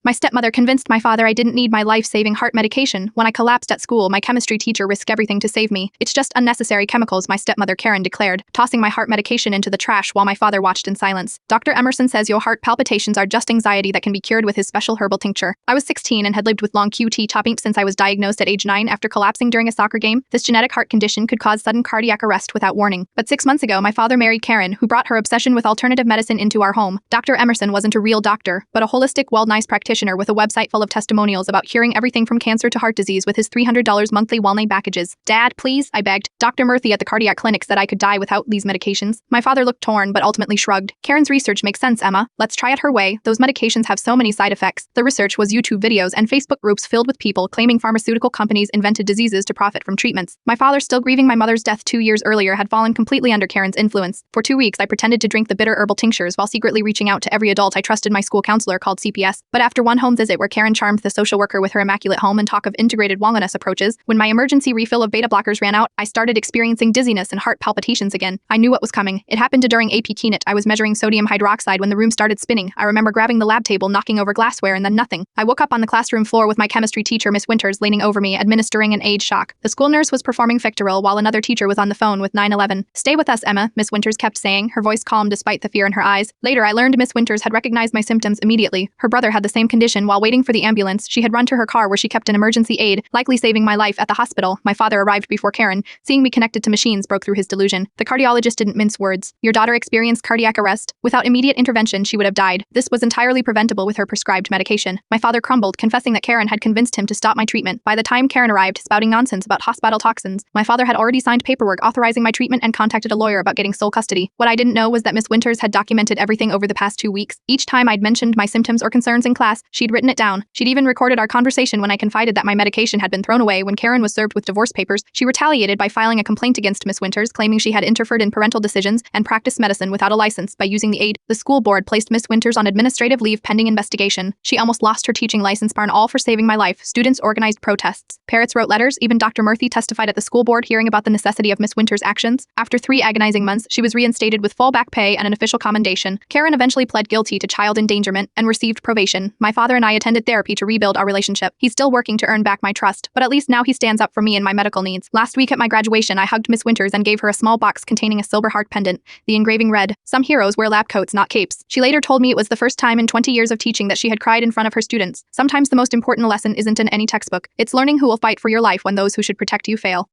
My stepmother convinced my father I didn't need my life-saving heart medication. When I collapsed at school, my chemistry teacher risked everything to save me. It's just unnecessary chemicals, my stepmother Karen declared, tossing my heart medication into the trash while my father watched in silence. Dr. Emerson says your heart palpitations are just anxiety that can be cured with his special herbal tincture. I was 16 and had lived with long QT chopping since I was diagnosed at age 9 after collapsing during a soccer game. This genetic heart condition could cause sudden cardiac arrest without warning. But 6 months ago, my father married Karen, who brought her obsession with alternative medicine into our home. Dr. Emerson wasn't a real doctor, but a holistic wellness practitioner with a website full of testimonials about curing everything from cancer to heart disease with his $300 monthly wellness packages. Dad, please, I begged. Dr. Murthy at the cardiac clinic said I could die without these medications. My father looked torn but ultimately shrugged. Karen's research makes sense, Emma. Let's try it her way. Those medications have so many side effects. The research was YouTube videos and Facebook groups filled with people claiming pharmaceutical companies invented diseases to profit from treatments. My father, still grieving my mother's death 2 years earlier, had fallen completely under Karen's influence. For 2 weeks, I pretended to drink the bitter herbal tinctures while secretly reaching out to every adult I trusted. My school counselor called CPS. But after one home visit where Karen charmed the social worker with her immaculate home and talk of integrated wellness approaches, when my emergency refill of beta blockers ran out, I started experiencing dizziness and heart palpitations again. I knew what was coming. It happened during AP Keynote. I was measuring sodium hydroxide when the room started spinning. I remember grabbing the lab table, knocking over glassware, and then nothing. I woke up on the classroom floor with my chemistry teacher, Miss Winters, leaning over me, administering an aid shock. The school nurse was performing Fictoril while another teacher was on the phone with 911. Stay with us, Emma, Miss Winters kept saying, her voice calm despite the fear in her eyes. Later, I learned Miss Winters had recognized my symptoms immediately. Her brother had the same condition. While waiting for the ambulance, she had run to her car where she kept an emergency aid, likely saving my life at the hospital. My father arrived before Karen. Seeing me connected to machines broke through his delusion. The cardiologist didn't mince words. Your daughter experienced cardiac arrest. Without immediate intervention, she would have died. This was entirely preventable with her prescribed medication. My father crumbled, confessing that Karen had convinced him to stop my treatment. By the time Karen arrived, spouting nonsense about hospital toxins, my father had already signed paperwork authorizing my treatment and contacted a lawyer about getting sole custody. What I didn't know was that Miss Winters had documented everything over the past 2 weeks. Each time I'd mentioned my symptoms or concerns in class, she'd written it down. She'd even recorded our conversation when I confided that my medication had been thrown away. When Karen was served with divorce papers, she retaliated by filing a complaint against Miss Winters, claiming she had interfered in parental decisions and practiced medicine without a license by using the aid. The school board placed Miss Winters on administrative leave pending investigation. She almost lost her teaching license, barn all for saving my life. Students organized protests. Parents wrote letters. Even Dr. Murthy testified at the school board hearing about the necessity of Miss Winters' actions. After 3 agonizing months, she was reinstated with full back pay and an official commendation. Karen eventually pled guilty to child endangerment and received probation. My father and I attended therapy to rebuild our relationship. He's still working to earn back my trust, but at least now he stands up for me and my medical needs. Last week at my graduation, I hugged Miss Winters and gave her a small box containing a silver heart pendant. The engraving read, "Some heroes wear lab coats, not capes." She later told me it was the first time in 20 years of teaching that she had cried in front of her students. Sometimes the most important lesson isn't in any textbook. It's learning who will fight for your life when those who should protect you fail.